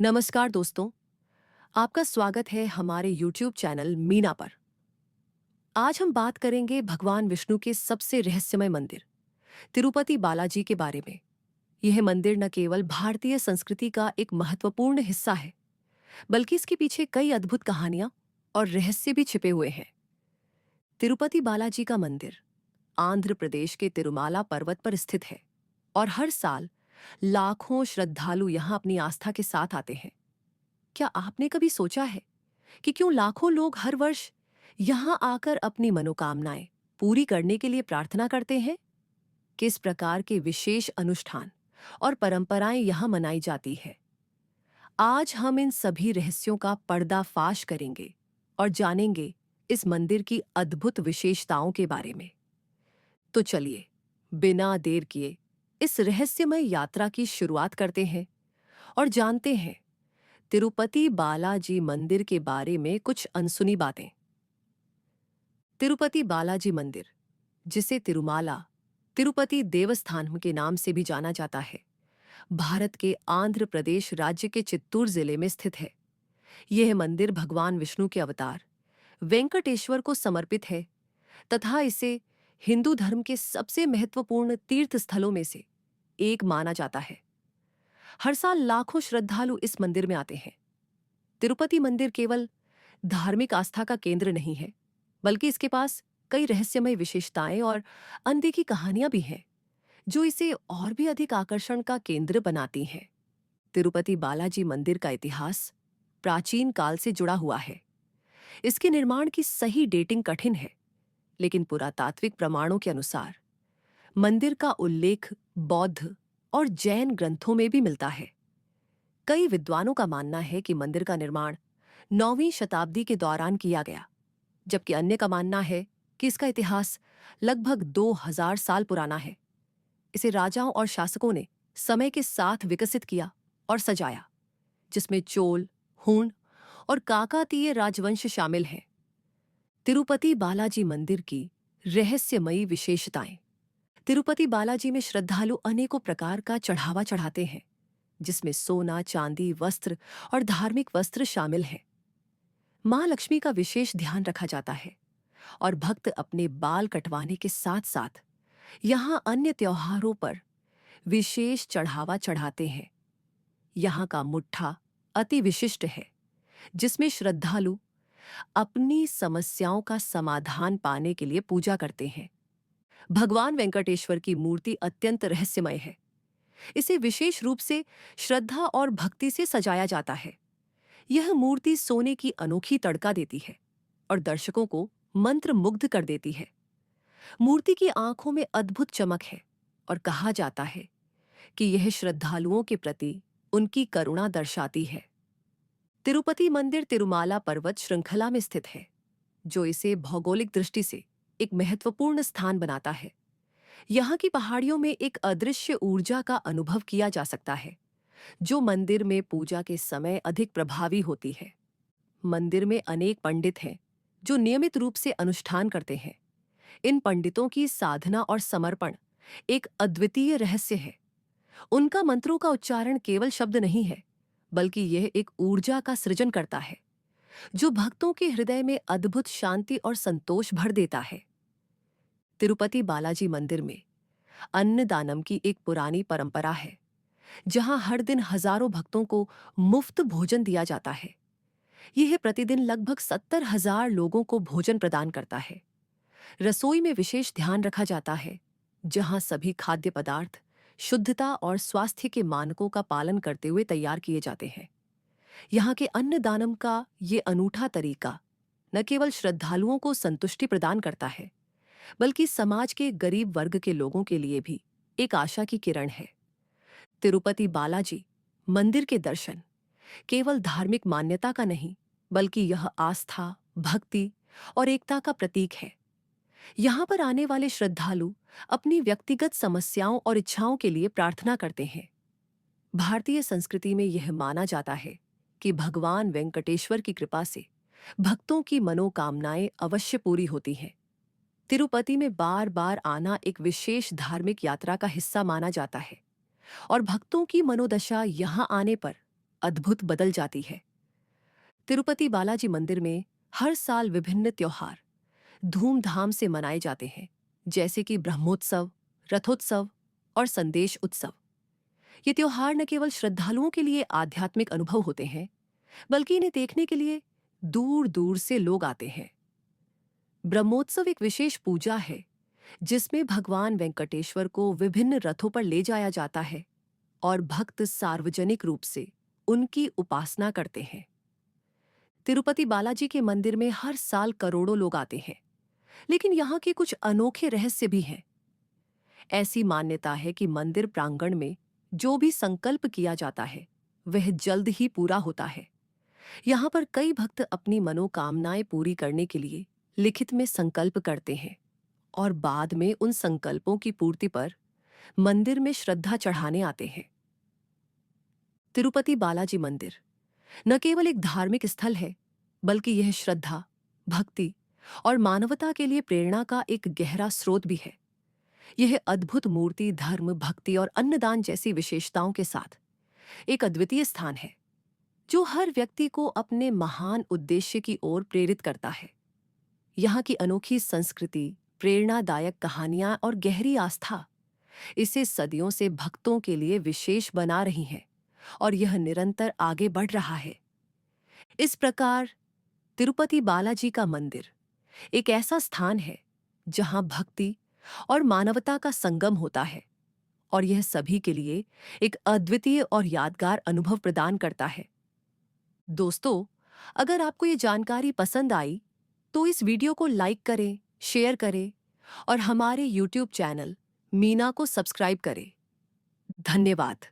नमस्कार दोस्तों, आपका स्वागत है हमारे YouTube चैनल मीना पर। आज हम बात करेंगे भगवान विष्णु के सबसे रहस्यमय मंदिर तिरुपति बालाजी के बारे में। यह मंदिर न केवल भारतीय संस्कृति का एक महत्वपूर्ण हिस्सा है, बल्कि इसके पीछे कई अद्भुत कहानियां और रहस्य भी छिपे हुए हैं। तिरुपति बालाजी का मंदिर आंध्र प्रदेश के तिरुमाला पर्वत पर स्थित है और हर साल लाखों श्रद्धालु यहां अपनी आस्था के साथ आते हैं। क्या आपने कभी सोचा है कि क्यों लाखों लोग हर वर्ष यहां आकर अपनी मनोकामनाएं पूरी करने के लिए प्रार्थना करते हैं? किस प्रकार के विशेष अनुष्ठान और परंपराएं यहां मनाई जाती है? आज हम इन सभी रहस्यों का पर्दाफाश करेंगे और जानेंगे इस मंदिर की अद्भुत विशेषताओं के बारे में। तो चलिए, बिना देर किए इस रहस्यमय यात्रा की शुरुआत करते हैं और जानते हैं तिरुपति बालाजी मंदिर के बारे में कुछ अनसुनी बातें। तिरुपति बालाजी मंदिर, जिसे तिरुमाला तिरुपति देवस्थानम के नाम से भी जाना जाता है, भारत के आंध्र प्रदेश राज्य के चित्तूर जिले में स्थित है। यह मंदिर भगवान विष्णु के अवतार वेंकटेश्वर को समर्पित है तथा इसे हिंदू धर्म के सबसे महत्वपूर्ण तीर्थ स्थलों में से एक माना जाता है। हर साल लाखों श्रद्धालु इस मंदिर में आते हैं। तिरुपति मंदिर केवल धार्मिक आस्था का केंद्र नहीं है, बल्कि इसके पास कई रहस्यमय विशेषताएं और अनदेखी कहानियां भी हैं, जो इसे और भी अधिक आकर्षण का केंद्र बनाती हैं। तिरुपति बालाजी मंदिर का इतिहास प्राचीन काल से जुड़ा हुआ है। इसके निर्माण की सही डेटिंग कठिन है, लेकिन पुरातात्विक प्रमाणों के अनुसार मंदिर का उल्लेख बौद्ध और जैन ग्रंथों में भी मिलता है। कई विद्वानों का मानना है कि मंदिर का निर्माण 9वीं शताब्दी के दौरान किया गया, जबकि अन्य का मानना है कि इसका इतिहास लगभग 2000 साल पुराना है। इसे राजाओं और शासकों ने समय के साथ विकसित किया और सजाया, जिसमें चोल, हूण और काकातीय राजवंश शामिल हैं। तिरुपति बालाजी मंदिर की रहस्यमयी विशेषताएं। तिरुपति बालाजी में श्रद्धालु अनेकों प्रकार का चढ़ावा चढ़ाते हैं, जिसमें सोना, चांदी, वस्त्र और धार्मिक वस्त्र शामिल हैं। मां लक्ष्मी का विशेष ध्यान रखा जाता है और भक्त अपने बाल कटवाने के साथ साथ यहां अन्य त्योहारों पर विशेष चढ़ावा चढ़ाते हैं। यहां का मुट्ठा अति विशिष्ट है, जिसमें श्रद्धालु अपनी समस्याओं का समाधान पाने के लिए पूजा करते हैं। भगवान वेंकटेश्वर की मूर्ति अत्यंत रहस्यमय है। इसे विशेष रूप से श्रद्धा और भक्ति से सजाया जाता है। यह मूर्ति सोने की अनोखी तड़का देती है और दर्शकों को मंत्र मुग्ध कर देती है। मूर्ति की आंखों में अद्भुत चमक है और कहा जाता है कि यह श्रद्धालुओं के प्रति उनकी करुणा दर्शाती है। तिरुपति मंदिर तिरुमाला पर्वत श्रृंखला में स्थित है, जो इसे भौगोलिक दृष्टि से एक महत्वपूर्ण स्थान बनाता है। यहाँ की पहाड़ियों में एक अदृश्य ऊर्जा का अनुभव किया जा सकता है, जो मंदिर में पूजा के समय अधिक प्रभावी होती है। मंदिर में अनेक पंडित हैं, जो नियमित रूप से अनुष्ठान करते हैं। इन पंडितों की साधना और समर्पण एक अद्वितीय रहस्य है। उनका मंत्रों का उच्चारण केवल शब्द नहीं है, बल्कि यह एक ऊर्जा का सृजन करता है, जो भक्तों के हृदय में अद्भुत शांति और संतोष भर देता है। तिरुपति बालाजी मंदिर में अन्नदानम की एक पुरानी परंपरा है, जहां हर दिन हजारों भक्तों को मुफ्त भोजन दिया जाता है। यह प्रतिदिन लगभग 70,000 लोगों को भोजन प्रदान करता है। रसोई में विशेष ध्यान रखा जाता है, जहां सभी खाद्य पदार्थ शुद्धता और स्वास्थ्य के मानकों का पालन करते हुए तैयार किए जाते हैं। यहाँ के अन्नदानम का ये अनूठा तरीका न केवल श्रद्धालुओं को संतुष्टि प्रदान करता है, बल्कि समाज के गरीब वर्ग के लोगों के लिए भी एक आशा की किरण है। तिरुपति बालाजी मंदिर के दर्शन केवल धार्मिक मान्यता का नहीं, बल्कि यह आस्था, भक्ति और एकता का प्रतीक है। यहाँ पर आने वाले श्रद्धालु अपनी व्यक्तिगत समस्याओं और इच्छाओं के लिए प्रार्थना करते हैं। भारतीय संस्कृति में यह माना जाता है कि भगवान वेंकटेश्वर की कृपा से भक्तों की मनोकामनाएं अवश्य पूरी होती हैं। तिरुपति में बार बार आना एक विशेष धार्मिक यात्रा का हिस्सा माना जाता है और भक्तों की मनोदशा यहाँ आने पर अद्भुत बदल जाती है। तिरुपति बालाजी मंदिर में हर साल विभिन्न त्योहार धूमधाम से मनाए जाते हैं, जैसे कि ब्रह्मोत्सव, रथोत्सव और संदेश उत्सव। ये त्योहार न केवल श्रद्धालुओं के लिए आध्यात्मिक अनुभव होते हैं, बल्कि इन्हें देखने के लिए दूर दूर से लोग आते हैं। ब्रह्मोत्सव एक विशेष पूजा है जिसमें भगवान वेंकटेश्वर को विभिन्न रथों पर ले जाया जाता है और भक्त सार्वजनिक रूप से उनकी उपासना करते हैं। तिरुपति बालाजी के मंदिर में हर साल करोड़ों लोग आते हैं, लेकिन यहाँ के कुछ अनोखे रहस्य भी हैं। ऐसी मान्यता है कि मंदिर प्रांगण में जो भी संकल्प किया जाता है वह जल्द ही पूरा होता है। यहाँ पर कई भक्त अपनी मनोकामनाएं पूरी करने के लिए लिखित में संकल्प करते हैं और बाद में उन संकल्पों की पूर्ति पर मंदिर में श्रद्धा चढ़ाने आते हैं। तिरुपति बालाजी मंदिर न केवल एक धार्मिक स्थल है, बल्कि यह श्रद्धा, भक्ति और मानवता के लिए प्रेरणा का एक गहरा स्रोत भी है। यह अद्भुत मूर्ति धर्म, भक्ति और अन्नदान जैसी विशेषताओं के साथ एक अद्वितीय स्थान है जो हर व्यक्ति को अपने महान उद्देश्य की ओर प्रेरित करता है। यहाँ की अनोखी संस्कृति, प्रेरणादायक कहानियां और गहरी आस्था इसे सदियों से भक्तों के लिए विशेष बना रही हैं और यह निरंतर आगे बढ़ रहा है। इस प्रकार तिरुपति बालाजी का मंदिर एक ऐसा स्थान है जहां भक्ति और मानवता का संगम होता है और यह सभी के लिए एक अद्वितीय और यादगार अनुभव प्रदान करता है। दोस्तों, अगर आपको ये जानकारी पसंद आई तो इस वीडियो को लाइक करें, शेयर करें और हमारे YouTube चैनल मीना को सब्सक्राइब करें। धन्यवाद।